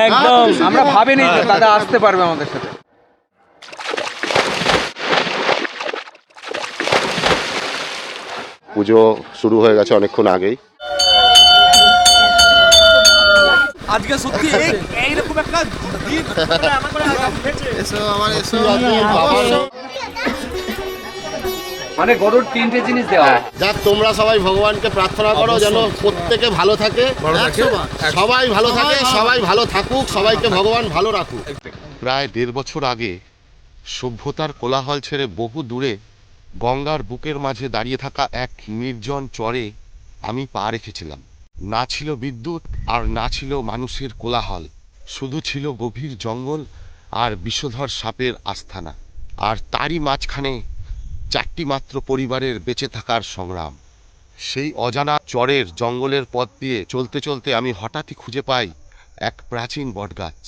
একদম আমরা ভাবিনি দাদা আসতে পারবে আমাদের সাথে। পুজো শুরু হয়ে গেছে অনেকক্ষণ আগেই। আজকে সত্যি এইরকম একটা দিন মানে গরুর 3টে জিনিস দেওয়া। যাক, তোমরা সবাই ভগবানকে প্রার্থনা করো যেন প্রত্যেকে ভালো থাকে, সবাই ভালো থাকে, সবাই ভালো থাকুক, সবাইকে ভগবান ভালো রাখুক। প্রায় 1.5 বছর আগে সভ্যতার কোলাহল ছেড়ে বহু দূরে গঙ্গার বুকের মাঝে দাঁড়িয়ে থাকা এক নির্জন চরে আমি পা রেখেছিলাম। না ছিল বিদ্যুৎ আর না ছিল মানুষের কোলাহল, শুধু ছিল গভীর জঙ্গল আর বিষধর সাপের আস্তানা। আর তারই মাঝখানে 4টি মাত্র পরিবারের বেঁচে থাকার সংগ্রাম। সেই অজানা চরের জঙ্গলের পথ দিয়ে চলতে চলতে আমি হঠাৎই খুঁজে পাই এক প্রাচীন বটগাছ,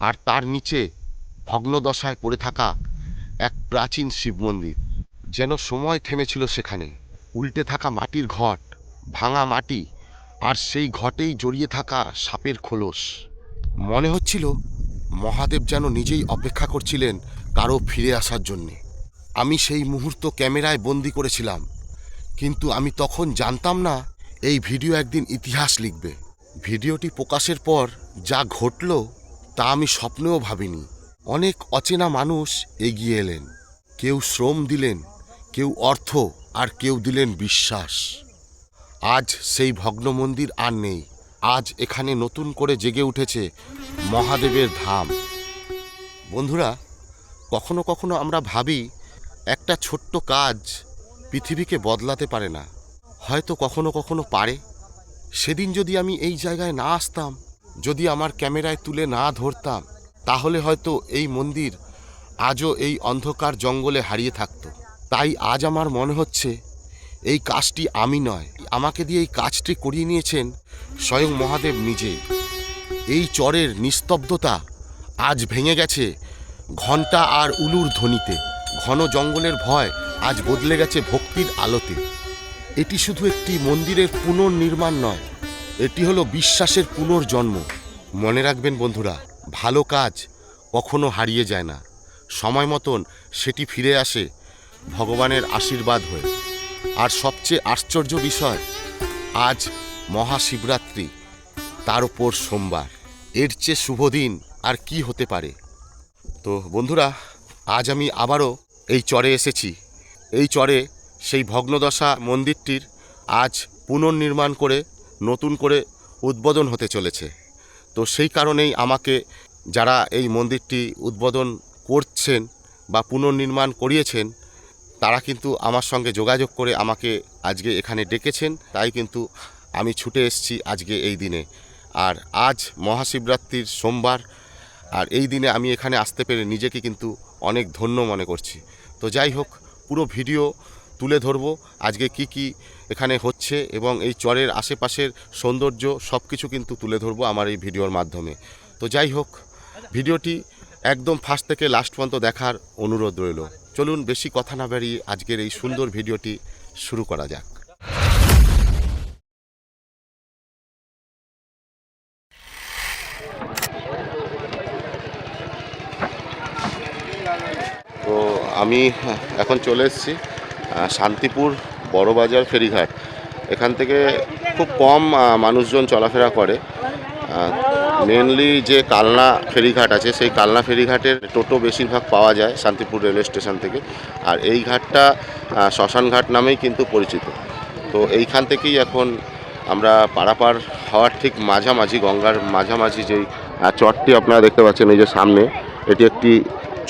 আর তার নিচে ভগ্নদশায় পড়ে থাকা এক প্রাচীন শিব মন্দির। যেন সময় থেমেছিল সেখানে। উল্টে থাকা মাটির ঘট, ভাঙা মাটি, আর সেই ঘটেই জড়িয়ে থাকা সাপের খোলস। মনে হচ্ছিল মহাদেব যেন নিজেই অপেক্ষা করছিলেন কারো ফিরে আসার জন্যে। আমি সেই মুহূর্ত ক্যামেরায় বন্দি করেছিলাম, কিন্তু আমি তখন জানতাম না এই ভিডিও একদিন ইতিহাস লিখবে। ভিডিওটি প্রকাশের পর যা ঘটল তা আমি স্বপ্নেও ভাবিনি। অনেক অচেনা মানুষ এগিয়ে এলেন, কেউ শ্রম দিলেন, কেউ অর্থ, আর কেউ দিলেন বিশ্বাস। আজ সেই ভগ্ন মন্দির আর নেই। আজ এখানে নতুন করে জেগে উঠেছে মহাদেবের ধাম। বন্ধুরা, কখনো কখনো আমরা ভাবি একটা ছোট্ট কাজ পৃথিবীকে বদলাতে পারে না। হয়তো কখনো কখনো পারে। সেদিন যদি আমি এই জায়গায় না আসতাম, যদি আমার ক্যামেরায় তুলে না ধরতাম, তাহলে হয়তো এই মন্দির আজও এই অন্ধকার জঙ্গলে হারিয়ে থাকতো। তাই আজ আমার মনে হচ্ছে এই কাজটি আমি নয়, আমাকে দিয়ে এই কাজটি করিয়ে নিয়েছেন স্বয়ং মহাদেব নিজেই। এই চরের নিস্তব্ধতা আজ ভেঙে গেছে ঘণ্টা আর উলুর ধ্বনিতে। ঘন জঙ্গলের ভয় আজ বদলে গেছে ভক্তির আলোতে। এটি শুধু একটি মন্দিরের পুনর্নির্মাণ নয়, এটি হলো বিশ্বাসের পুনর্জন্ম। মনে রাখবেন বন্ধুরা, ভালো কাজ কখনো হারিয়ে যায় না, সময় মতন সেটি ফিরে আসে ভগবানের আশীর্বাদ হয়ে। আর সবচেয়ে আশ্চর্য বিষয়, আজ মহাশিবরাত্রি, তার ওপর সোমবার। এর চেয়ে শুভ দিন আর কি হতে পারে। তো বন্ধুরা, আজ আমি আবারও এই চরে এসেছি। এই চরে সেই ভগ্নদশা মন্দিরটির আজ পুনর্নির্মাণ করে নতুন করে উদ্বোধন হতে চলেছে। তো সেই কারণেই আমাকে যারা এই মন্দিরটি উদ্বোধন করছেন বা পুনর্নির্মাণ করিয়েছেন, তারা কিন্তু আমার সঙ্গে যোগাযোগ করে আমাকে আজকে এখানে ডেকেছেন। তাই কিন্তু আমি ছুটে এসেছি আজকে এই দিনে। আর আজ মহাশিবরাত্রির সোমবার, আর এই দিনে আমি এখানে আসতে পেরে নিজেকে কিন্তু অনেক ধন্য মনে করছি। তো যাই হোক, পুরো ভিডিও তুলে ধরবো আজকে কি কি এখানে হচ্ছে, এবং এই চরের আশেপাশের সৌন্দর্য সব কিছু কিন্তু তুলে ধরবো আমার এই ভিডিওর মাধ্যমে। তো যাই হোক, ভিডিওটি একদম ফার্স্ট থেকে লাস্ট পর্যন্ত দেখার অনুরোধ রইল। চলুন বেশি কথা না বাড়িয়ে আজকের এই সুন্দর ভিডিওটি শুরু করা যাক। তো আমি এখন চলে এসেছি শান্তিপুর বড়বাজার ফেরিঘাট। এখান থেকে খুব কম মানুষজন চলাফেরা করে। মেনলি যে কালনা ফেরিঘাট আছে, সেই কালনা ফেরিঘাটের টোটো বেশিরভাগ পাওয়া যায় শান্তিপুর রেলওয়ে স্টেশন থেকে। আর এই ঘাটটা শ্মশান ঘাট নামেই কিন্তু পরিচিত। তো এইখান থেকেই এখন আমরা পারাপার হওয়ার ঠিক মাঝামাঝি, গঙ্গার মাঝামাঝি যেই চরটি আপনারা দেখতে পাচ্ছেন এই যে সামনে, এটি একটি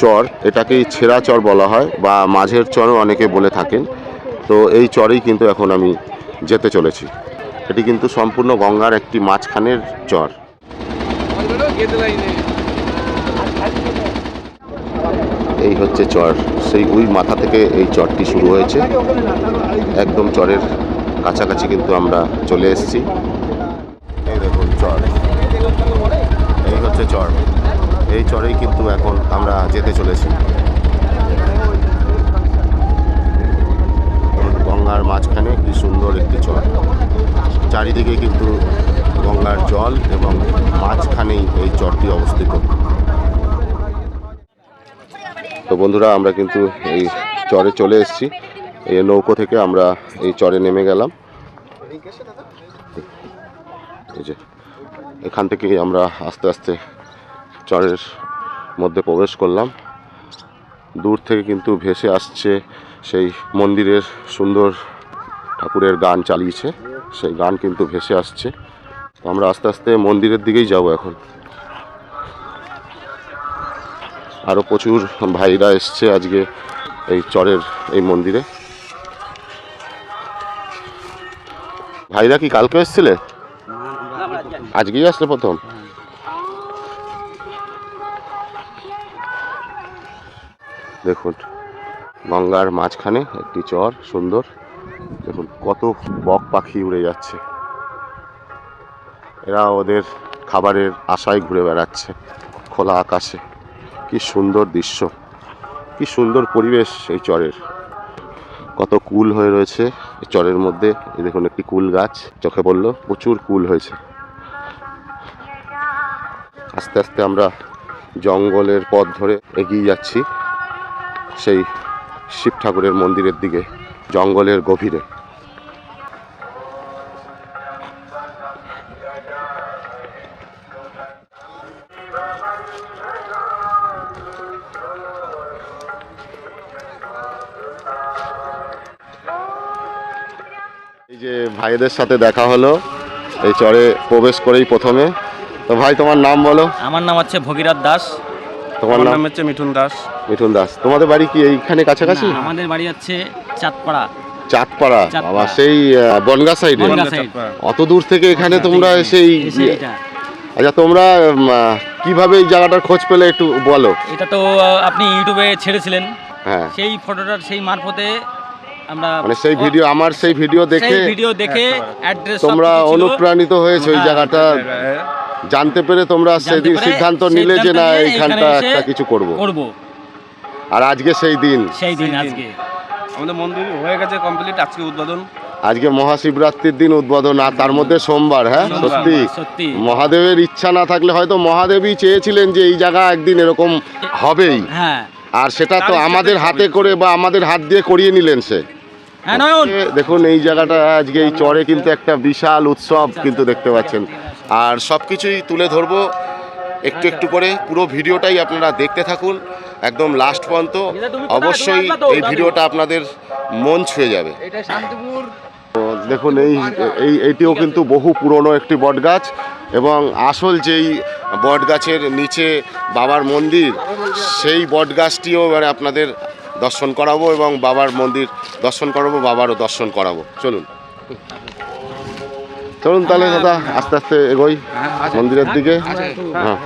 চর। এটাকেই ছেঁড়া চর বলা হয় বা মাঝের চরও অনেকে বলে থাকেন। তো এই চরেই কিন্তু এখন আমি যেতে চলেছি। এটি কিন্তু সম্পূর্ণ গঙ্গার একটি মাঝখানের চর। এই হচ্ছে চর, সেই ওই মাথা থেকে এই চরটি শুরু হয়েছে। একদম চরের কাছাকাছি কিন্তু আমরা চলে এসেছি। এই দেখুন চর, এই হচ্ছে চর। এই চরেই কিন্তু এখন আমরা যেতে চলেছি। গঙ্গার মাঝখানে কি সুন্দর একটি চর, চারিদিকে কিন্তু গঙ্গার জল এবং মাঝখানেই এই চরটি অবস্থিত। তো বন্ধুরা, আমরা কিন্তু এই চরে চলে এসেছি। এই নৌকো থেকে আমরা এই চরে নেমে গেলাম। এই যে এখান থেকে আমরা আস্তে আস্তে চরের মধ্যে প্রবেশ করলাম। দূর থেকে কিন্তু ভেসে আসছে সেই মন্দিরের সুন্দর ঠাকুরের গান চালিয়েছে, সেই গান কিন্তু ভেসে আসছে। আমরা আস্তে আস্তে মন্দিরের দিকেই যাব এখন। আরও প্রচুর ভাইরা এসছে আজকে এই চরের এই মন্দিরে। ভাইরা কি কালকে এসেছিলে? আজকেই আসলে প্রথম? দেখুন গঙ্গার মাঝখানে একটি চর, সুন্দর। দেখুন কত বক পাখি উড়ে যাচ্ছে, এরা ওদের খাবারের আশায় ঘুরে বেড়াচ্ছে খোলা আকাশে। কি সুন্দর দৃশ্য, কি সুন্দর পরিবেশ এই চরের। কত কুল হয়ে রয়েছে এই চরের মধ্যে। এই দেখুন একটি কুল গাছ চোখে পড়লো, প্রচুর কুল হয়েছে। আস্তে আস্তে আমরা জঙ্গলের পথ ধরে এগিয়ে যাচ্ছি সেই শিব ঠাকুরের মন্দিরের দিকে, জঙ্গলের গভীরে। এই যে ভাইদের সাথে দেখা হলো এই চরে প্রবেশ করেই প্রথমে। তো ভাই, তোমার নাম বলো। আমার নাম হচ্ছে ভগীরথ দাস। তোমার নাম হচ্ছে মিঠুন দাস। মিঠুন দাস। তোমাদের বাড়ি কি এইখানে কাছাকাছি? না, আমাদের বাড়ি হচ্ছে চাঁদপাড়া। চাঁদপাড়া, চাঁদপাড়া। বাবা, সেই বনগাঁ সাইডে। বনগাঁ সাইড। অত দূর থেকে এখানে তোমরা এসেই। এটা আচ্ছা, তোমরা কিভাবে এই জায়গাটার খোঁজ পেলে একটু বলো। এটা তো আপনি ইউটিউবে ছেড়েছিলেন, হ্যাঁ, সেই ফটোটার সেই মারফতে আমরা মানে সেই ভিডিও, আমার সেই ভিডিও দেখে সেই ভিডিও দেখে অ্যাড্রেস তোমরা অনুপ্রাণিত হয়েছে ওই হ্যাঁ। জায়গাটা জানতে পেরে, তোমরা সেদিন পেরে সিদ্ধান্ত নিলে যে না, নিয়ে এইখানটা এখানে এসে একটা কিছু করব। করব। আর আজকে সেই দিন, আজকে আমাদের মন্দির হয়ে গেছে কমপ্লিট, আজকে উদ্বোধন। আজকে মহাশিবরাত্রির দিন উদ্বোধন, আর তার মধ্যে সোমবার। হ্যাঁ, সত্যি সত্যি মহাদেবের ইচ্ছা না থাকলে হয়তো মহাদেবই চেয়েছিলেন যে এই জায়গা একদিন এরকম হবেই, হ্যাঁ আর সেটা তো আমাদের হাতে করে বা আমাদের হাত দিয়ে করিয়ে নিলেন সে। হ্যাঁ নয়ন, দেখুন এই জায়গাটা আজকে এই চরে কিন্তু একটা বিশাল উৎসব কিন্তু দেখতে পাচ্ছেন। আর সব কিছুই তুলে ধরবো একটু একটু করে, পুরো ভিডিওটাই আপনারা দেখতে থাকুন একদম লাস্ট পর্যন্ত। অবশ্যই এই ভিডিওটা আপনাদের মন ছুঁয়ে যাবে। এটা শান্তিপুর। তো দেখুন এইটিও কিন্তু বহু পুরনো একটি বটগাছ, এবং আসল যেই বটগাছের নিচে বাবার মন্দির, সেই বটগাছটিও এবারে আপনাদের দর্শন করাবো এবং বাবার মন্দির দর্শন করাবো, বাবারও দর্শন করাবো। চলুন চলুন তাহলে দাদা, আস্তে আস্তে এগোই মন্দিরের দিকে। হ্যাঁ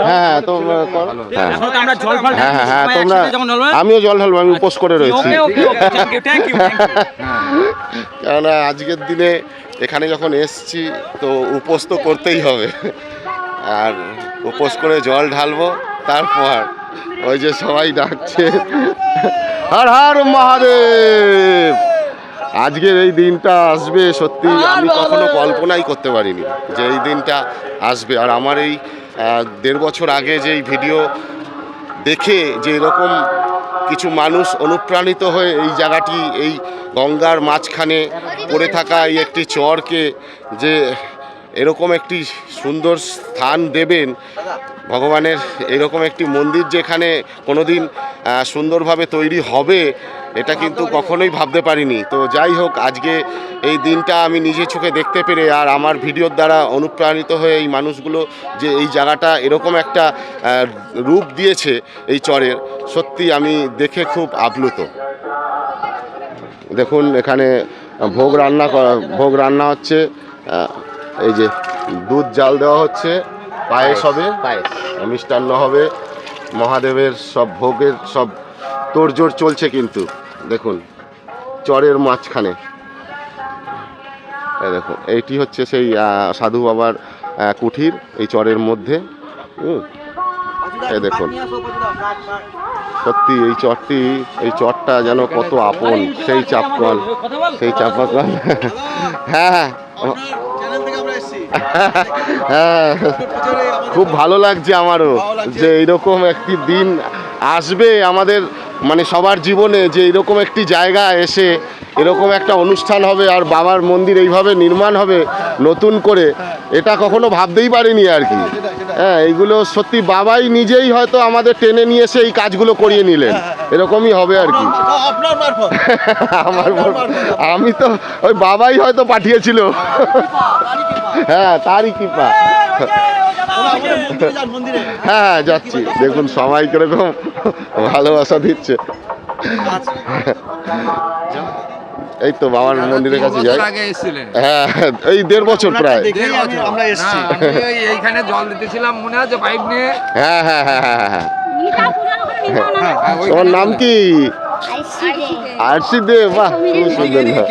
হ্যাঁ, তোমরা করো। হ্যাঁ এখন তো আমরা জল ফল হ্যাঁ হ্যাঁ হ্যাঁ, সবাই তোমরা, একসাথে যখন ঢালবো। আমিও জল ঢালবো, আমি উপোস করে রয়েছি। ওকে থ্যাংক ইউ কেননা আজকের দিনে এখানে যখন এসছি তো উপোস তো করতেই হবে, আর উপোস করে জল ঢালবো। তারপর ওই যে সবাই ডাকছে হর হর মহাদেব। আজকের এই দিনটা আসবে, সত্যি আমি কখনো কল্পনাই করতে পারিনি যে এই দিনটা আসবে। আর আমার এই 1.5 বছর আগে যেই ভিডিও দেখে যে এরকম কিছু মানুষ অনুপ্রাণিত হয়ে এই জায়গাটি, এই গঙ্গার মাঝখানে পড়ে থাকা এই একটি চরকে যে এরকম একটি সুন্দর স্থান দেবেন, ভগবানের এরকম একটি মন্দির যেখানে কোনোদিন সুন্দরভাবে তৈরি হবে, এটা কিন্তু কখনোই ভাবতে পারিনি। তো যাই হোক, আজকে এই দিনটা আমি নিজে চোখে দেখতে পেরে, আর আমার ভিডিওর দ্বারা অনুপ্রাণিত হয়ে এই মানুষগুলো যে এই জায়গাটা এরকম একটা রূপ দিয়েছে এই চরের, সত্যি আমি দেখে খুব আপ্লুত। দেখুন এখানে ভোগ রান্না হচ্ছে। এই যে দুধ জাল দেওয়া হচ্ছে, পায়েস হবে, মিষ্টান্ন হবে, মহাদেবের সব ভোগের সব তোড়জোড় চলছে। কিন্তু দেখুন চরের মাঝখানে, দেখুন এইটি হচ্ছে সেই সাধু বাবার কুঠির এই চরের মধ্যে। এই দেখুন সত্যি এই চরটা যেন কত আপন, সেই চাপকল, সেই চাপাকল। হ্যাঁ হ্যাঁ, খুব ভালো লাগছে আমারও যে এইরকম একটি দিন আসবে আমাদের মানে সবার জীবনে, যে এরকম একটি জায়গা এসে এরকম একটা অনুষ্ঠান হবে আর বাবার মন্দির এইভাবে নির্মাণ হবে নতুন করে, এটা কখনো ভাবতেই পারিনি আর কি। হ্যাঁ, এইগুলো সত্যি বাবাই নিজেই হয়তো আমাদের টেনে নিয়ে এসে এই কাজগুলো করিয়ে নিলেন, এরকমই হবে আর কি। আমার আমি তো ওই বাবাই হয়তো পাঠিয়েছিল। হ্যাঁ, তারই কৃপা। হ্যাঁ যাচ্ছি, দেখুন সবাই কিরকম ভালোবাসা দিচ্ছে। এই তো বাবার মন্দিরের কাছে যাই। হ্যাঁ, এই 1.5 বছর প্রায় আমরা এসেছি, এইখানে জল দিতেছিলাম মনে আছে পাইপ নিয়ে। হ্যাঁ হ্যাঁ হ্যাঁ হ্যাঁ হ্যাঁ। তোমার নাম কি? আরশি দে। বাহ, খুব সুন্দর নাম।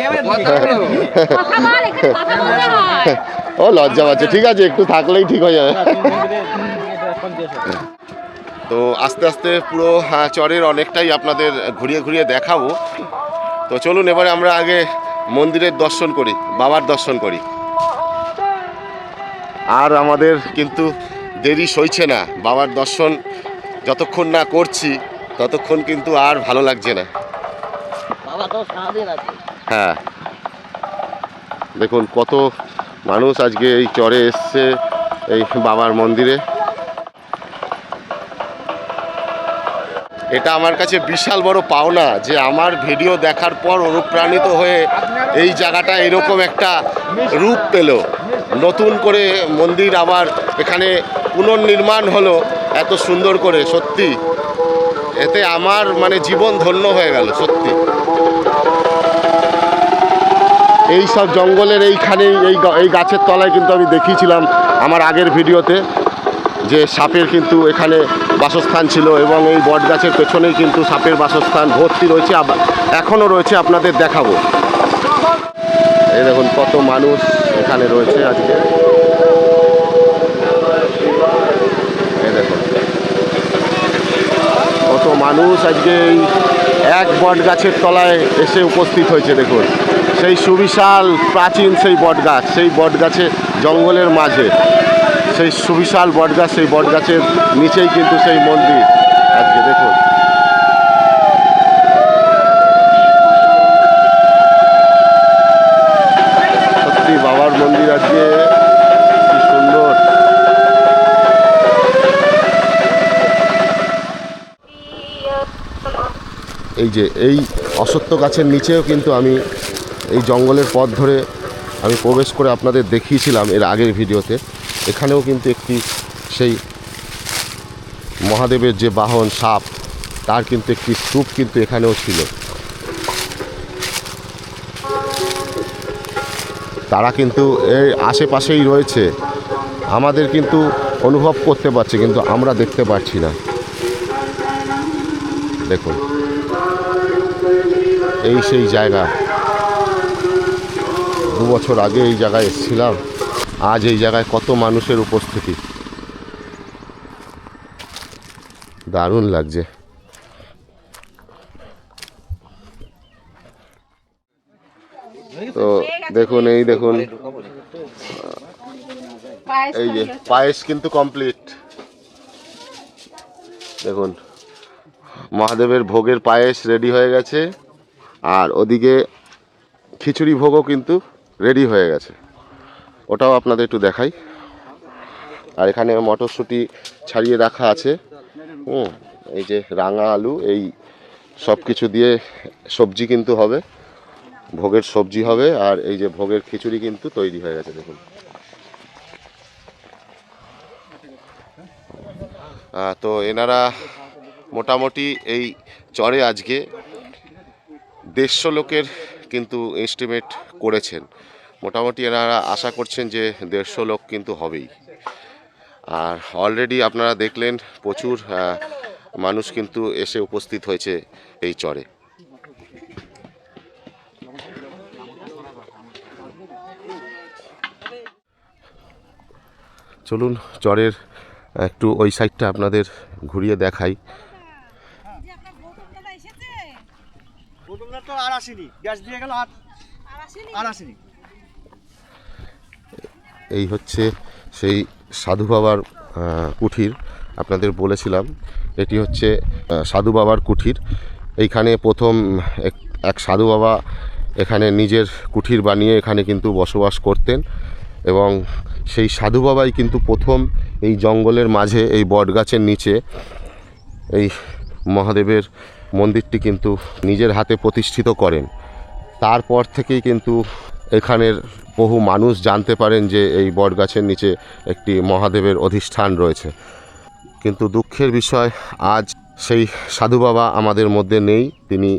ও লজ্জা পাচ্ছে, ঠিক আছে একটু থাকলেই ঠিক হয়ে যাবে। তো আস্তে আস্তে পুরো চরের অনেকটাই আপনাদের ঘুরিয়ে ঘুরিয়ে দেখাবো। তো চলুন এবারে আমরা আগে মন্দিরের দর্শন করি, বাবার দর্শন করি। আর আমাদের কিন্তু দেরি সইছে না, বাবার দর্শন যতক্ষণ না করছি ততক্ষণ কিন্তু আর ভালো লাগছে না। হ্যাঁ, দেখুন কত মানুষ আজকে এই চরে এসছে এই বাবার মন্দিরে। এটা আমার কাছে বিশাল বড় পাওনা যে আমার ভিডিও দেখার পর অনুপ্রাণিত হয়ে এই জায়গাটা এরকম একটা রূপ পেল, নতুন করে মন্দির আবার এখানে পুনর্নির্মাণ হলো এত সুন্দর করে। সত্যি এতে আমার মানে জীবন ধন্য হয়ে গেল সত্যি। এই সব জঙ্গলের এইখানেই এই গাছের তলায় কিন্তু আমি দেখিয়েছিলাম আমার আগের ভিডিওতে যে সাপের কিন্তু এখানে বাসস্থান ছিল, এবং এই বট গাছের পেছনেই কিন্তু সাপের বাসস্থান ভর্তি রয়েছে, এখনও রয়েছে, আপনাদের দেখাবো। এই দেখুন কত মানুষ এখানে রয়েছে আজকে। এই দেখুন কত মানুষ আজকে এই এক বট গাছের তলায় এসে উপস্থিত হয়েছে। দেখুন সেই সুবিশাল প্রাচীন সেই বট গাছ, সেই বট গাছে জঙ্গলের মাঝে সেই সুবিশাল বটগাছ, সেই বটগাছের নিচেই কিন্তু সেই মন্দির আজকে। দেখুন সত্যি বাবার মন্দির আজকে কি সুন্দর। এই যে এই অশ্বত্থ গাছের নিচেও কিন্তু আমি এই জঙ্গলের পথ ধরে আমি প্রবেশ করে আপনাদের দেখিয়েছিলাম এর আগের ভিডিওতে। এখানেও কিন্তু একটি সেই মহাদেবের যে বাহন সাপ, তার কিন্তু একটি স্তূপ কিন্তু এখানেও ছিল। তারা কিন্তু এর আশেপাশেই রয়েছে, আমাদের কিন্তু অনুভব করতে পারছে কিন্তু আমরা দেখতে পাচ্ছি না। দেখুন এই সেই জায়গা, 2 বছর আগে এই জায়গায় এসেছিলাম, আজ এই জায়গায় কত মানুষের উপস্থিতি, দারুণ লাগছে। তো দেখুন এই দেখুন এই যে পায়েস কিন্তু কমপ্লিট। দেখুন মহাদেবের ভোগের পায়েস রেডি হয়ে গেছে, আর ওদিকে খিচুড়ি ভোগও কিন্তু রেডি হয়ে গেছে, ওটাও আপনাদের একটু দেখাই। আর এখানে মটরশুঁটি ছাড়িয়ে রাখা আছে, এই যে রাঙা আলু, এই সব কিছু দিয়ে সবজি কিন্তু হবে, ভোগের সবজি হবে, আর এই যে ভোগের খিচুড়ি কিন্তু তৈরি হয়ে গেছে। দেখুন তো এনারা মোটামুটি এই চরে আজকে 150 লোকের কিন্তু এস্টিমেট করেছেন। মোটামুটি এনারা আশা করছেন যে 150 লোক কিন্তু হবেই। আর অলরেডি আপনারা দেখলেন প্রচুর মানুষ কিন্তু এসে উপস্থিত হয়েছে এই চরে। চলুন চরের একটু ওই সাইডটা আপনাদের ঘুরিয়ে দেখাই। এই হচ্ছে সেই সাধু বাবার কুঠির। আপনাদের বলেছিলাম এটি হচ্ছে সাধু বাবার কুঠির। এইখানে প্রথম এক সাধু বাবা এখানে নিজের কুঠির বানিয়ে এখানে কিন্তু বসবাস করতেন, এবং সেই সাধু বাবাই কিন্তু প্রথম এই জঙ্গলের মাঝে এই বটগাছের নিচে এই মহাদেবের মন্দিরটি কিন্তু নিজের হাতে প্রতিষ্ঠিত করেন। তারপর থেকেই কিন্তু এখানের বহু মানুষ জানতে পারেন যে এই বটগাছের নিচে একটি মহাদেবের অধিষ্ঠান রয়েছে। কিন্তু দুঃখের বিষয় আজ সেই সাধু বাবা আমাদের মধ্যে নেই, তিনি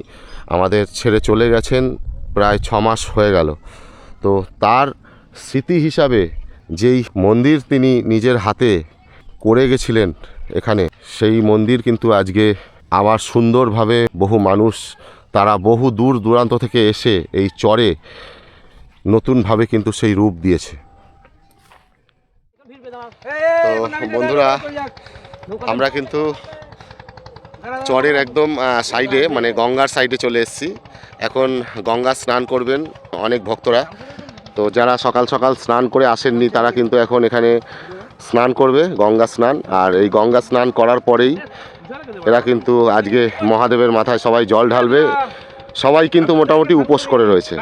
আমাদের ছেড়ে চলে গেছেন প্রায় 6 মাস হয়ে গেল। তো তার স্মৃতি হিসাবে যেই মন্দির তিনি নিজের হাতে করে গেছিলেন এখানে, সেই মন্দির কিন্তু আজকে আবার সুন্দরভাবে বহু মানুষ তারা বহু দূর দূরান্ত থেকে এসে এই চরে নতুনভাবে কিন্তু সেই রূপ দিয়েছে। তো বন্ধুরা, আমরা কিন্তু চরের একদম সাইডে মানে গঙ্গার সাইডে চলে এসেছি। এখন গঙ্গা স্নান করবেন অনেক ভক্তরা। তো যারা সকাল সকাল স্নান করে আসেননি তারা কিন্তু এখন এখানে স্নান করবে, গঙ্গা স্নান। আর এই গঙ্গা স্নান করার পরেই এরা কিন্তু আজকে মহাদেবের মাথায় সবাই জল ঢালবে। সবাই কিন্তু মোটামুটি উপোস করে রয়েছে,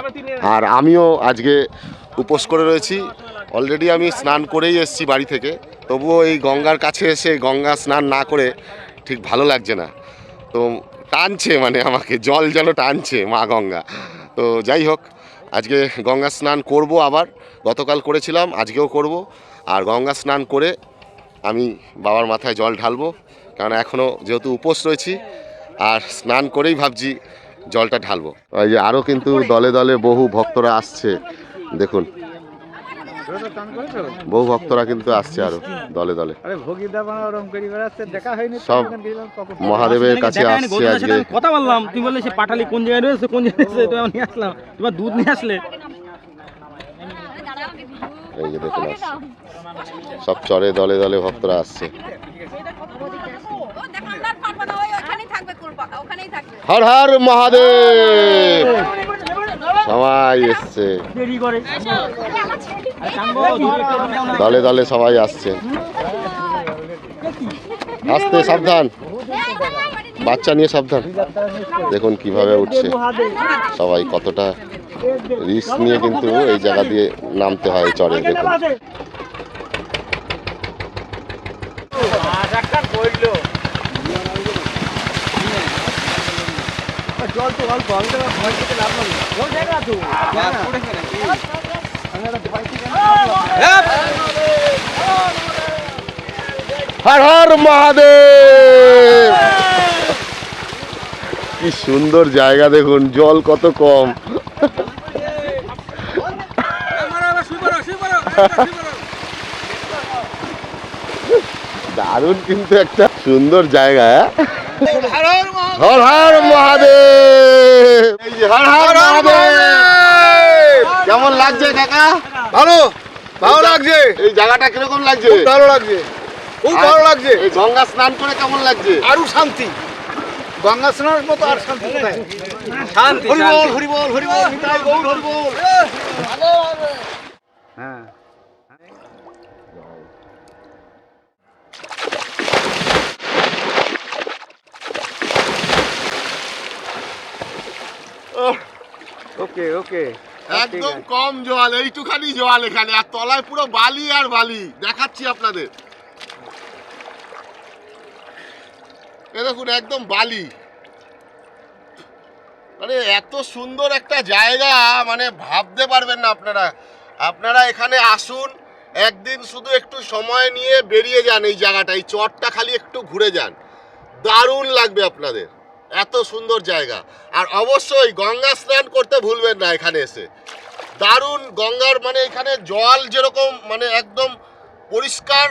আর আমিও আজকে উপোস করে রয়েছি। অলরেডি আমি স্নান করেই এসেছি বাড়ি থেকে, তবুও এই গঙ্গার কাছে এসে গঙ্গা স্নান না করে ঠিক ভালো লাগছে না। তো টানছে, মানে আমাকে জল যেন টানছে মা গঙ্গা। তো যাই হোক, আজকে গঙ্গা স্নান করব, আবার গতকাল করেছিলাম, আজকেও করব। আর গঙ্গা স্নান করে আমি বাবার মাথায় জল ঢালবো, কারণ এখনও যেহেতু উপোস রয়েছি, আর স্নান করেই ভাবছি জলটা ঢালবো। এই যে আরও কিন্তু দলে দলে বহু ভক্তরা আসছে, দেখুন বহু ভক্তরা কিন্তু আসছে আরো দলে দলে। সব মহাদেবের কাছে আসছে আজকে। কথা বললাম, তুমি বললে সে পাটালি কোন জায়গায় রয়েছে, কোন জায়গায় রয়েছে, তো আমি নিয়ে আসলাম, তোমার দুধ নিয়ে আসলে। এই যে দেখুন আসছে, সব চরে দলে দলে ভক্তরা আসছে। হর হর মহাদেব, সবাই এসছে, দলে দলে সবাই আসছে। আসতে সাবধান, বাচ্চা নিয়ে সাবধান। দেখুন কিভাবে উঠছে সবাই, কতটা রিস্ক নিয়ে কিন্তু এই জায়গা দিয়ে নামতে হয় চরে। দেখুন হর হর মহাদেব। কি সুন্দর জায়গা দেখুন, জল কত কম। দারুণ কিন্তু একটা সুন্দর জায়গা। হর হর মহাদেব, এই যে হর হর মহাদেব। কেমন লাগছে কাকা? ভালো ভালো লাগছে। এই জায়গাটা কিরকম লাগছে? ভালো লাগছে, খুব ভালো লাগছে। এই গঙ্গা স্নান করে কেমন লাগছে? আরো শান্তি, গঙ্গা স্নানের মতো আর শান্তি কোথায়? শান্তি, হরি বল হরি বল হরি বল, নিতাই গৌর হরি বল। হ্যাঁ, ওকে ওকে, একদম কম জল, এইটুখানি জল এখানে, আর তলায় পুরো বালি আর বালি। দেখাচ্ছি আপনাদের, এ দেখুন একদম বালি। মানে এত সুন্দর একটা জায়গা, মানে ভাবতে পারবেন না আপনারা। আপনারা এখানে আসুন একদিন, শুধু একটু সময় নিয়ে বেরিয়ে যান এই জায়গাটা, এই চরটা খালি একটু ঘুরে যান, দারুণ লাগবে আপনাদের। এত সুন্দর জায়গা। আর অবশ্যই গঙ্গা স্নান করতে ভুলবেন না এখানে এসে। দারুণ গঙ্গার, মানে এখানে জল যেরকম মানে একদম পরিষ্কার,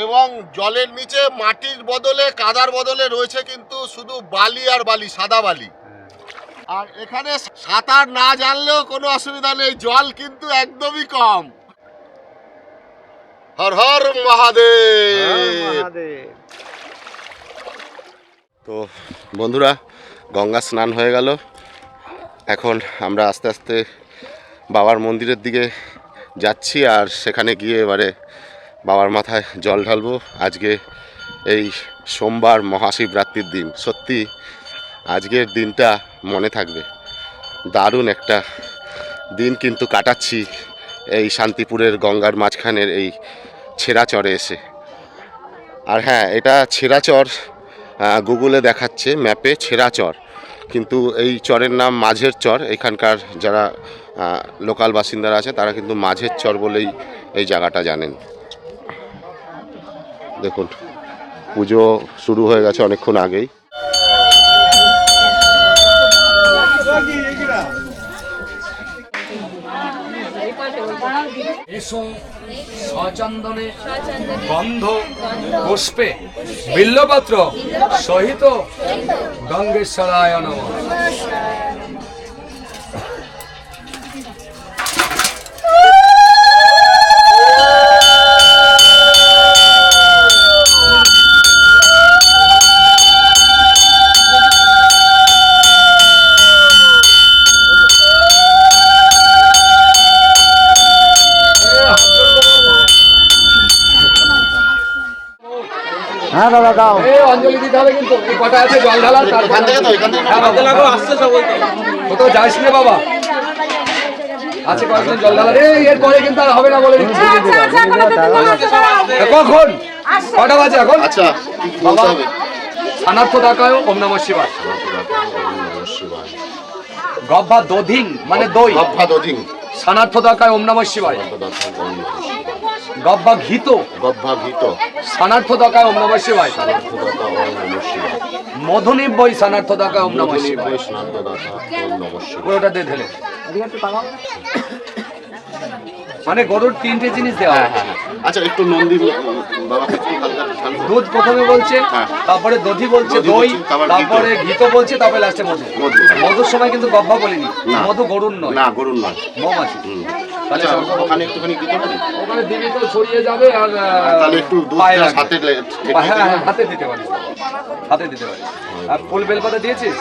এবং জলের নিচে মাটির বদলে কাদার বদলে রয়েছে কিন্তু শুধু বালি আর বালি, সাদা বালি। আর এখানে সাঁতার না জানলেও কোনো অসুবিধা নেই, জল কিন্তু একদমই কম। হর হর মহাদেব। তো বন্ধুরা, গঙ্গা স্নান হয়ে গেল। এখন আমরা আস্তে আস্তে বাবার মন্দিরের দিকে যাচ্ছি, আর সেখানে গিয়ে এবারে বাবার মাথায় জল ঢালবো। আজকে এই সোমবার মহাশিবরাত্রির দিন, সত্যি আজকের দিনটা মনে থাকবে। দারুণ একটা দিন কিন্তু কাটাচ্ছি এই শান্তিপুরের গঙ্গার মাঝখানের এই ছেঁড়াচরে এসে। আর হ্যাঁ, এটা ছেঁড়াচর, গুগলে দেখাচ্ছে ম্যাপে ছেঁড়াচর, কিন্তু এই চরের নাম মাঝের চর। এখানকার যারা লোকাল বাসিন্দারা আছে তারা কিন্তু মাঝের চর বলেই এই জায়গাটা জানেন। দেখুন, পুজো শুরু হয়ে গেছে অনেকক্ষণ আগেই। এসো সচন্দনে গন্ধ পুষ্পে বিল্লপত্র সহিত গঙ্গেশ্বরায় নমঃ। হ্যাঁ দাদা দাও। অঞ্জলি দিতে হবে কিন্তু, এই কটা আছে জল ঢালার, কোথাও যাস না বাবা, আছে কয়েকজন জল ঢালার। এরপরে কিন্তু আর হবে না বলে দিচ্ছি। কখন কটা বাজে এখন? আচ্ছা, বাবা অনার্থ ডাকায় ওম নমঃ শিবায়। গব্বা দধিং মানে দই, গব্বা দধিং। সানার্থ ডাকায় ওম নমঃ শিবায়। গব্বা ঘিত, গব্বা ঘিত। সানার্থ ডাকায় ওম নমঃ শিবায়। মধুনিব বই সানার্থ ডাকায় ওম নমঃ শিবায়। পুরোটা দিয়ে ঢেলে, মানে গরুর তিনটে জিনিস দেওয়া হয়। আচ্ছা, একটু নন্দী বাবাকে একটু হালকা ঢালবো। দুধ প্রথমে বলছে, তারপরে দধি বলছে, দই, তারপরে ঘিত বলছে, তারপরে লাস্টে মধু। মধুর সময় কিন্তু গব্বা বলিনি, মধু গরুর নয়। না, গরুর নয়, মৌমাছি। আচ্ছা, ওখানে একটুখানি দিতে পারি? ওখানে দিবি তো ছড়িয়ে যাবে। আর তাহলে একটু দুধ পায়ে হাতে লাগবে। হ্যাঁ হ্যাঁ, হাতে দিতে পারিস, হাতে দিতে পারিস। আর ফুল বেলপাতা দিয়েছিস?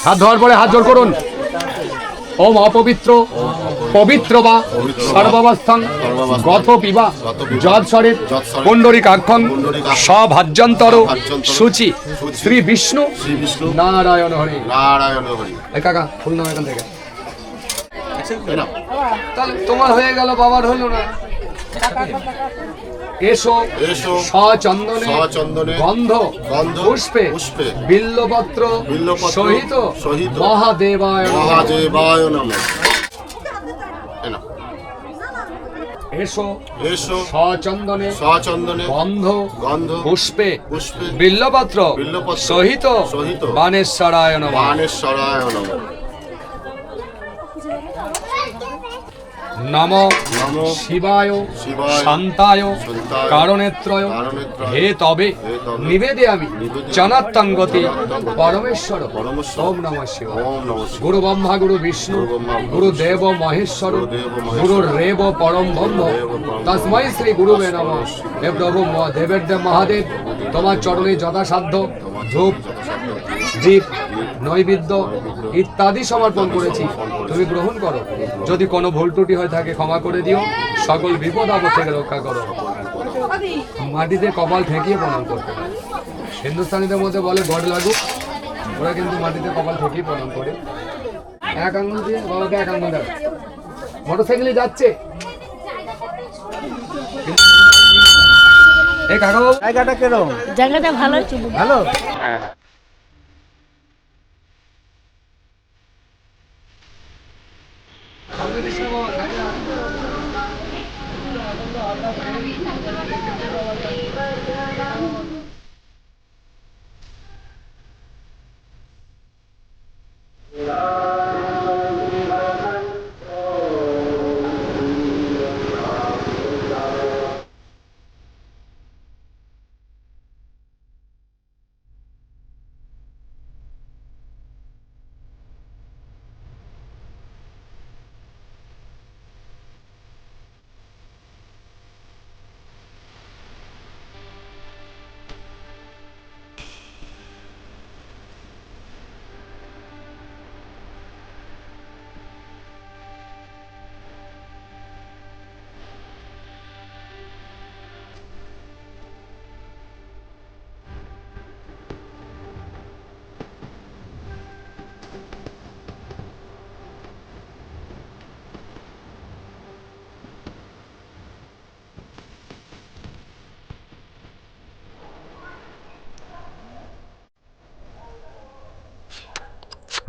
হাত ধোয়ার পরে হাত জোড় করুন। ওম অপবিত্র পবিত্র বা সর্বাবস্থান গত পিবা যৎসরেত পুণ্ডরিকাক্ষং সভাজ্যন্তর সূচি শ্রী বিষ্ণু নারায়ণ হরি। নারায়ণ হরি। কাকা ফুল নাও এখান থেকে। তাহলে তোমার হয়ে গেল, বাবার হলো না। এসো এসো সচন্দনে সচন্দনে গন্ধ গন্ধ পুষ্পে পুষ্পে বিল্লপত্র বিল্লপত্র সহিত সহিত মহাদেবায় নমঃ। মহাদেবায় নমঃ। এসো এসো সচন্দনে সচন্দনে গন্ধ গন্ধ পুষ্পে পুষ্পে বিল্লপত্র বিল্লপত্র সহিত সহিত বাণেশ্বরায় নমঃ। বাণেশ্বরায় নমঃ। নমঃ নমঃ শিবায় শিবায় শান্তায় শান্তায় কারণেত্রয় কারণেত্রয় হে তবে তবে নিবেদে আমি নিবেদে জনাত্তঙ্গতি জনাত্তঙ্গতি পরমেশ্বর পরমেশ্বর ওম নমঃ শিবায়। ওম নমঃ শিবায়। গুরু ব্রহ্মা গুরু বিষ্ণু গুরু ব্রহ্মা গুরু গুরু বিষ্ণু, দেব মহেশ্বর গুরুদেব মহেশ্বর, গুরু রেব পরম ব্রহ্ম গুরুদেব পরম তস্মৈ শ্রী গুরুবে নমঃ। হে প্রভু দেবের দেব মহাদেব, তোমার চরণে যথাসাধ্য ধূপ দীপ নৈবেদ্য ইত্যাদি সমর্পণ করেছি, তুমি গ্রহণ করো। যদি কোনো ভুল ত্রুটি হয়ে থাকে ক্ষমা করে দিও, সকল বিপদ আপদ থেকে রক্ষা করো। মাটিতে কপাল ঠেকিয়ে প্রণাম করতে হয়। হিন্দুস্তানিদের মধ্যে বলে গড লাগুক, ওরা কিন্তু মাটিতে কপাল ঠেকিয়ে প্রণাম করে। এক আঙুল দিয়ে বাবাকে এক আঙুল দেয়। মোটরসাইকেলে যাচ্ছে এই কাকা বাবু, জায়গাটা কেরম? জায়গাটা ভালো, ভালো।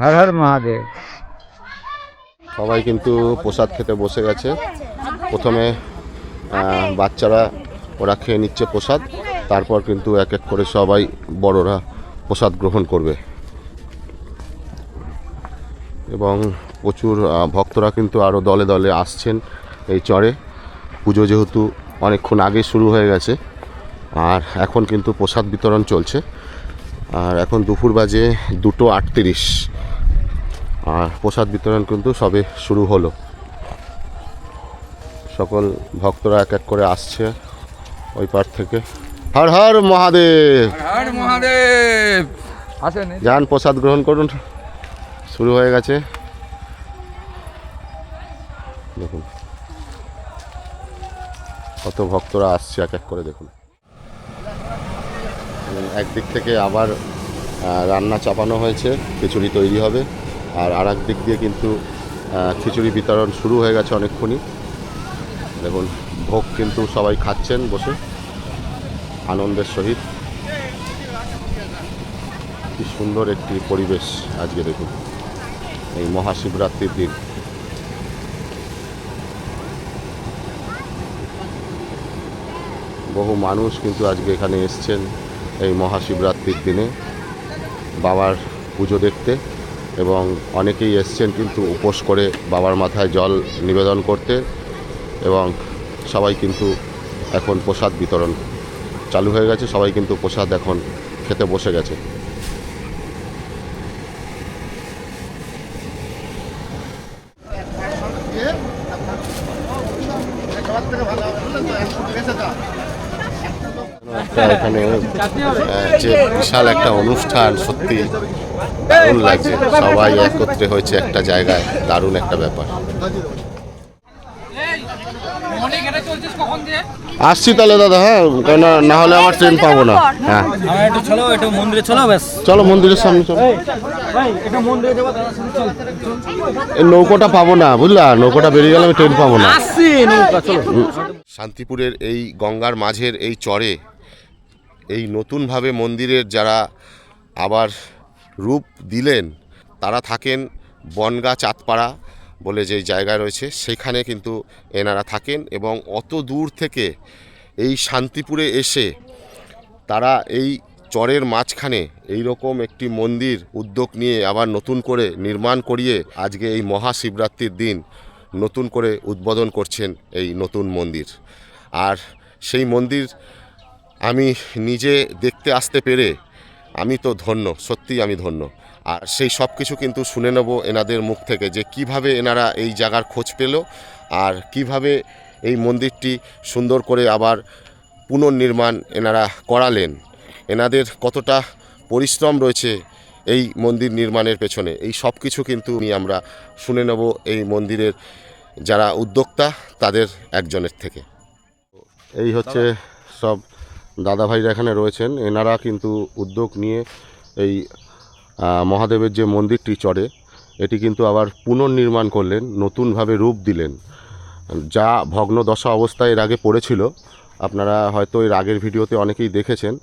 হর হর মহাদেব। সবাই কিন্তু প্রসাদ খেতে বসে গেছে। প্রথমে বাচ্চারা ওরা খেয়ে নিচ্ছে প্রসাদ, তারপর কিন্তু এক এক করে সবাই বড়রা প্রসাদ গ্রহণ করবে। এবং প্রচুর ভক্তরা কিন্তু আরও দলে দলে আসছেন এই চরে। পুজো যেহেতু অনেকক্ষণ আগে শুরু হয়ে গেছে, আর এখন কিন্তু প্রসাদ বিতরণ চলছে। আর এখন দুপুর বাজে 2:38, আর প্রসাদ বিতরণ কিন্তু সবে শুরু হলো। সকল ভক্তরা এক এক করে আসছে ওই পার থেকে। হর হর মহাদেব। হর মহাদেব। আসেন, যান প্রসাদ গ্রহণ করুন, শুরু হয়ে গেছে। দেখুন কত ভক্তরা আসছে এক এক করে, দেখুন। একদিক থেকে আবার রান্না চাপানো হয়েছে, খিচুড়ি তৈরি হবে। আর আরেক দিক দিয়ে কিন্তু খিচুড়ি বিতরণ শুরু হয়ে গেছে অনেকক্ষণই। দেখুন ভোগ কিন্তু সবাই খাচ্ছেন বসে আনন্দের সহিত। কি সুন্দর একটি পরিবেশ আজকে দেখুন, এই মহাশিবরাত্রির দিন। বহু মানুষ কিন্তু আজকে এখানে এসছেন এই মহাশিবরাত্রির দিনে বাবার পুজো দেখতে, এবং অনেকেই এসছেন কিন্তু উপোস করে বাবার মাথায় জল নিবেদন করতে। এবং সবাই কিন্তু এখন প্রসাদ বিতরণ চালু হয়ে গেছে, সবাই কিন্তু প্রসাদ এখন খেতে বসে গেছে। এখানে যে বিশাল একটা অনুষ্ঠান, সত্যি দারুণ লাগছে। সবাই একত্রে হয়েছে একটা জায়গায়, দারুণ একটা ব্যাপার। আসছি তাহলে দাদা, হ্যাঁ, কেন না হলে আমার ট্রেন পাবো না। হ্যাঁ একটু চলো, একটু মন্দিরে চলো, ব্যাস চলো মন্দিরের সামনে চলো। ভাই একটু মন্দিরে যাবো, এই নৌকোটা পাবো না, বুঝলা, নৌকোটা বেরিয়ে গেলে আমি ট্রেন পাবো না। আসছি নৌকা, চলো। শান্তিপুরের এই গঙ্গার মাঝের এই চরে এই নতুনভাবে মন্দিরের যারা আবার রূপ দিলেন, তারা থাকেন বনগা চাঁদপাড়া বলে যে জায়গা রয়েছে, সেখানে কিন্তু এনারা থাকেন। এবং অত দূর থেকে এই শান্তিপুরে এসে তারা এই চরের মাঝখানে এই রকম একটি মন্দির উদ্যোগ নিয়ে আবার নতুন করে নির্মাণ করিয়ে আজকে এই মহাশিবরাত্রির দিন নতুন করে উদ্বোধন করছেন এই নতুন মন্দির। আর সেই মন্দির আমি নিজে দেখতে আসতে পেরে আমি তো ধন্য, সত্যিই আমি ধন্য। আর সেই সব কিছু কিন্তু শুনে নেব এনাদের মুখ থেকে, যে কিভাবে এনারা এই জায়গার খোঁজ পেল, আর কিভাবে এই মন্দিরটি সুন্দর করে আবার পুনর্নির্মাণ এনারা করালেন, এনাদের কতটা পরিশ্রম রয়েছে এই মন্দির নির্মাণের পেছনে। এই সব কিছু কিন্তু আমরা শুনে নেব এই মন্দিরের যারা উদ্যোক্তা তাদের একজনের থেকে। এই হচ্ছে সব দাদাভাইরা এখানে রয়েছেন, এনারা কিন্তু উদ্যোগ নিয়ে এই মহাদেবের যে মন্দিরটি চড়ে, এটি কিন্তু আবার পুনর্নির্মাণ করলেন, নতুনভাবে রূপ দিলেন। যা ভগ্নদশা অবস্থায় এর আগে পড়েছিল, আপনারা হয়তো এর আগের ভিডিওতে অনেকেই দেখেছেন।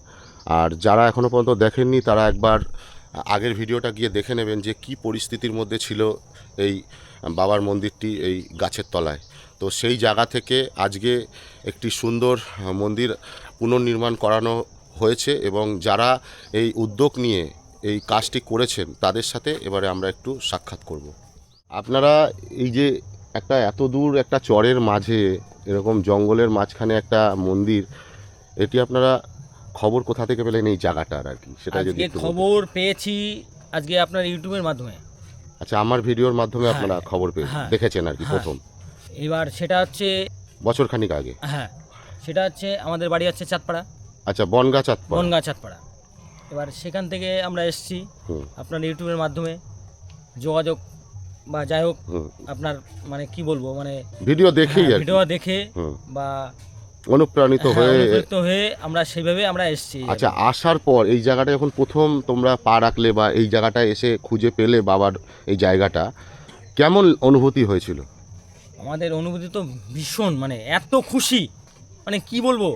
আর যারা এখনও পর্যন্ত দেখেননি তারা একবার আগের ভিডিওটা গিয়ে দেখে নেবেন যে কি পরিস্থিতির মধ্যে ছিল এই বাবার মন্দিরটি এই গাছের তলায়। তো সেই জায়গা থেকে আজকে একটি সুন্দর মন্দির পুনর্নির্মাণ করানো হয়েছে, এবং যারা এই উদ্যোগ নিয়ে এই কাজটি করেছেন তাদের সাথে এবারে আমরা একটু সাক্ষাৎ করব। আপনারা এই যে একটা এত দূর একটা চরের মাঝে এরকম জঙ্গলের মাঝখানে একটা মন্দির, এটি আপনারা খবর কোথা থেকে পেলেন এই জায়গাটার, আর কি সেটা যদি একটু খবর পেয়েছি আজকে আপনার ইউটিউবের মাধ্যমে। আচ্ছা, আমার ভিডিওর মাধ্যমে আপনারা খবর পেয়ে দেখেছেন আর কি প্রথম? এবার সেটা হচ্ছে বছরখানিক আগে। হ্যাঁ, সেটা হচ্ছে আমাদের বাড়ি হচ্ছে চাঁদপাড়া। আচ্ছা, বনগা চাঁদপাড়া। বনগা চাঁদপাড়া। এবার সেখান থেকে আমরা এসেছি আপনার ইউটিউবের মাধ্যমে যোগাযোগ, বা যাই হোক আপনার মানে কি বলবো, মানে ভিডিও দেখেই আর ভিডিও দেখে বা অনুপ্রাণিত হয়ে আমরা সেইভাবে আমরা এসেছি। আচ্ছা, আসার পর এই জায়গাটা যখন প্রথম তোমরা পা রাখলে বা এই জায়গাটায় এসে খুঁজে পেলে বাবার এই জায়গাটা, কেমন অনুভূতি হয়েছিল? আমাদের অনুভূতি তো ভীষণ, মানে এত খুশি, মানে কি বলবো,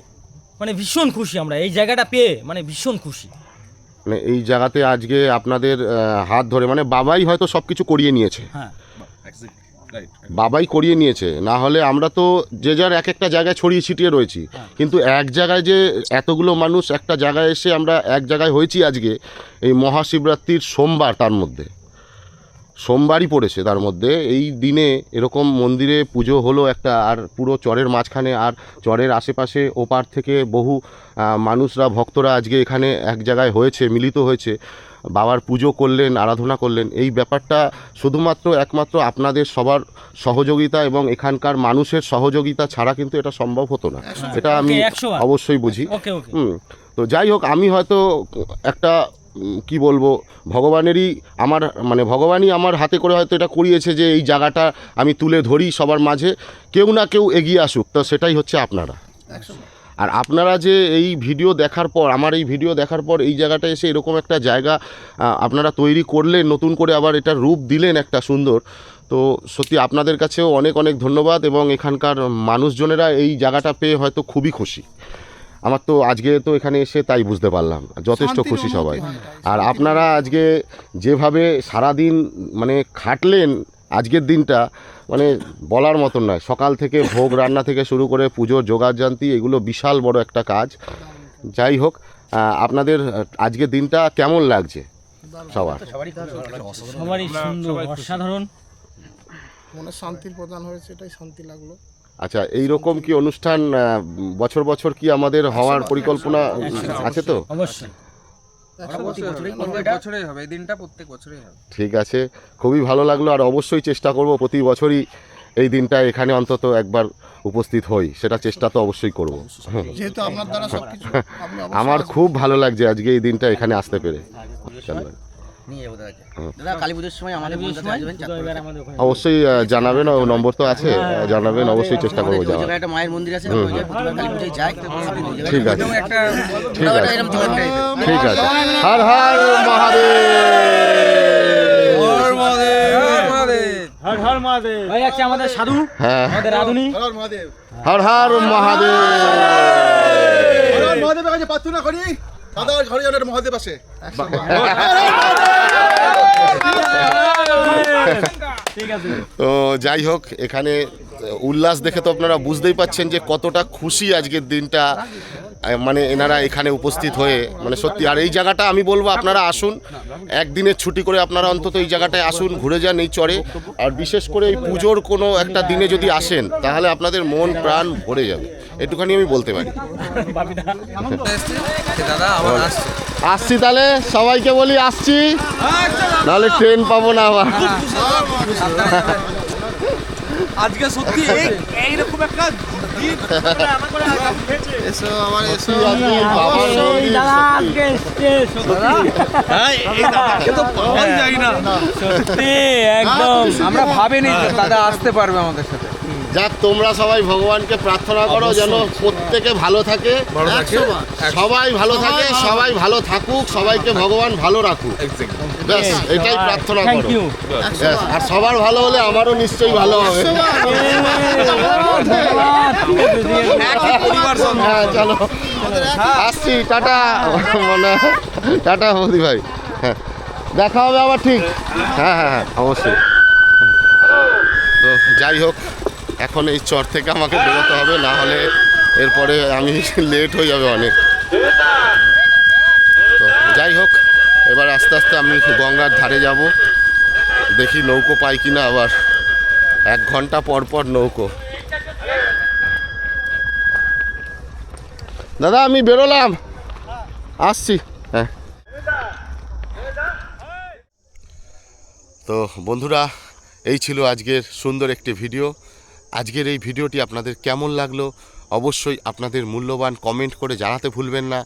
মানে ভীষণ খুশি আমরা এই জায়গাটা পেয়ে, মানে ভীষণ খুশি। মানে এই জায়গাতে আজকে আপনাদের হাত ধরে মানে বাবাই হয়তো সব কিছু করিয়ে নিয়েছে, হ্যাঁ বাবাই করিয়ে নিয়েছে, না হলে আমরা তো যে যার এক একটা জায়গায় ছড়িয়ে ছিটিয়ে রয়েছি, কিন্তু এক জায়গায় যে এতগুলো মানুষ একটা জায়গায় এসে আমরা এক জায়গায় হয়েছি আজকে এই মহাশিবরাত্রির সোমবার, তার মধ্যে সোমবারই পড়েছে, তার মধ্যে এই দিনে এরকম মন্দিরে পুজো হলো একটা, আর পুরো চরের মাঝখানে আর চরের আশেপাশে ওপার থেকে বহু মানুষরা ভক্তরা আজকে এখানে এক জায়গায় হয়েছে, মিলিত হয়েছে, বাবার পুজো করলেন, আরাধনা করলেন। এই ব্যাপারটা শুধুমাত্র একমাত্র আপনাদের সবার সহযোগিতা এবং এখানকার মানুষের সহযোগিতা ছাড়া কিন্তু এটা সম্ভব হতো না, এটা আমি 100 বার। অবশ্যই বুঝি। ওকে ওকে তো যাই হোক, আমি হয়তো একটা কি বলবো, ভগবানেরই আমার মানে ভগবানই আমার হাতে করে হয়তো এটা করিয়েছে যে এই জায়গাটা আমি তুলে ধরি সবার মাঝে, কেউ না কেউ এগিয়ে আসুক, তো সেটাই হচ্ছে আপনারা। আর আপনারা যে এই ভিডিও দেখার পর, আমার এই ভিডিও দেখার পর এই জায়গাটা এসে এরকম একটা জায়গা আপনারা তৈরি করলেন, নতুন করে আবার এটা রূপ দিলেন একটা সুন্দর, তো সত্যি আপনাদের কাছেও অনেক অনেক ধন্যবাদ। এবং এখানকার মানুষজনেরা এই জায়গাটা পেয়ে হয়তো খুবই খুশি। আমার তো আজকে তো এখানে এসে তাই বুঝতে পারলাম, যথেষ্ট খুশি সবাই। আর আপনারা আজকে যেভাবে সারাদিন মানে খাটলেন, আজকের দিনটা মানে বলার মতন নয়, সকাল থেকে ভোগ রান্না থেকে শুরু করে পুজোর জোগাড়যন্ত্রী, এগুলো বিশাল বড় একটা কাজ। যাই হোক, আপনাদের আজকের দিনটা কেমন লাগছে সবার? সবারই সুন্দর, অসাধারণ। মনে শান্তির প্রদান হয়েছে, এটাই শান্তি লাগলো। আচ্ছা, এই রকম কি অনুষ্ঠান বছর বছর কি আমাদের হওয়ার পরিকল্পনা আছে? তো অবশ্যই বছরই হবে, এই দিনটা প্রত্যেক বছরই হবে। ঠিক আছে, খুবই ভালো লাগলো। আর অবশ্যই চেষ্টা করব প্রতি বছরই এই দিনটা এখানে অন্তত একবার উপস্থিত হই, সেটা চেষ্টা তো অবশ্যই করব। যেহেতু আপনার দ্বারা সবকিছু, আপনি আমার খুব ভালো লাগছে আজকে এই দিনটা এখানে আসতে পেরে। চলো, দাদা কালী পুজোর সময় আমাদের বন্ধুরা আসবেন, এবার আমাদের ওখানে অবশ্যই জানাবেন, ও নম্বর তো আছে, জানাবেন, অবশ্যই চেষ্টা করবো ওই যাওয়ার। জায়গায় একটা মায়ের মন্দির আছে, ওই জায়গায় প্রতিবার কালী পুজোয় যায়। ঠিক আছে, ঠিক আছে, এরকম চমৎকার। ঠিক আছে। হর হর মহাদেব। হর হর মহাদেব। ভাই আছে আমাদের সাধু, হ্যাঁ, আমাদের রাধুনি। হর হর মহাদেব। মহাদেবের কাছে প্রার্থনা করি, দাদার ঘরে যেন একটা মহাদেব আসে। ঠিক আছে। তো যাই হোক, এখানে উল্লাস দেখে তো আপনারা বুঝতেই পাচ্ছেন যে কতটা খুশি আজকের দিনটা, মানে এনারা এখানে উপস্থিত হয়ে, মানে সত্যি। আর এই জায়গাটা আমি বলবো আপনারা আসুন, একদিনের ছুটি করে আপনারা অন্তত এই জায়গাটায় আসুন, ঘুরে যান এই চরে। আর বিশেষ করে এই পুজোর কোনো একটা দিনে যদি আসেন, তাহলে আপনাদের মন প্রাণ ভরে যাবে, এটুখানি আমি বলতে পারি। আসছি তাহলে, সবাইকে বলি আসছি, নাহলে ট্রেন পাবো না আবার। আজকে সত্যি এইরকম একটা দিন এসো আমার এসো বাবার মন্দির, দাদা সত্যি। আজকে এসছে এই দাদাকে তো পাওয়াই যায় না। সত্যি একদম। আমরা ভাবিনি যে দাদা আসতে পারবে আমাদের সাথে। যাক, তোমরা সবাই ভগবানকে প্রার্থনা করো যেন প্রত্যেকে ভালো থাকে, সবাই ভালো থাকে, সবাই ভালো থাকুক, সবাইকে ভগবান ভালো রাখুক, ব্যাস এটাই প্রার্থনা থ্যাংক করো। ইউ। ব্যাস, আর সবার ভালো হলে আমারও নিশ্চয়ই ভালো হবে। হ্যাঁ, চলো আসছি, টাটা। মানে টাটা মোদি ভাই, হ্যাঁ দেখা হবে আবার, ঠিক। হ্যাঁ হ্যাঁ হ্যাঁ, অবশ্যই। তো যাই হোক, এখন এই চর থেকে আমাকে বেরোতে হবে, না হলে এরপরে আমি লেট হয়ে যাবে অনেক। তো যাই হোক, এবার আস্তে আস্তে আমি গঙ্গার ধারে যাব, দেখি নৌকো পাই কিনা। আবার 1 ঘন্টা পর পর নৌকো। দাদা আমি বেরোলাম, আসছি। হ্যাঁ, তো বন্ধুরা, এই ছিল আজকের সুন্দর একটি ভিডিও। আজকের এই ভিডিওটি আপনাদের কেমন লাগলো অবশ্যই আপনাদের মূল্যবান কমেন্ট করে জানাতে ভুলবেন না।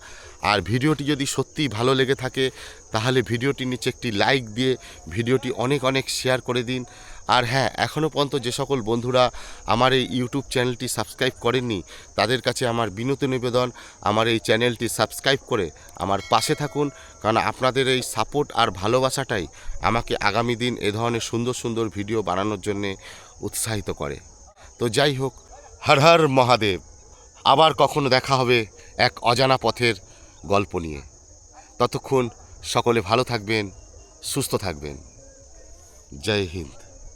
আর ভিডিওটি যদি সত্যিই ভালো লেগে থাকে তাহলে ভিডিওটির নিচে একটি লাইক দিয়ে ভিডিওটি অনেক অনেক শেয়ার করে দিন। আর হ্যাঁ, এখনও পর্যন্ত যে সকল বন্ধুরা আমার এই ইউটিউব চ্যানেলটি সাবস্ক্রাইব করেননি তাদের কাছে আমার বিনীত নিবেদন, আমার এই চ্যানেলটি সাবস্ক্রাইব করে আমার পাশে থাকুন, কারণ আপনাদের এই সাপোর্ট আর ভালোবাসাটাই আমাকে আগামী দিন এ ধরনের সুন্দর সুন্দর ভিডিও বানানোর জন্যে উৎসাহিত করে। তো যাই হোক, হর হর মহাদেব। আবার কখনো দেখা হবে এক অজানা পথের গল্প নিয়ে। ততক্ষণ সকলে ভালো থাকবেন, সুস্থ থাকবেন। জয় হিন্দ।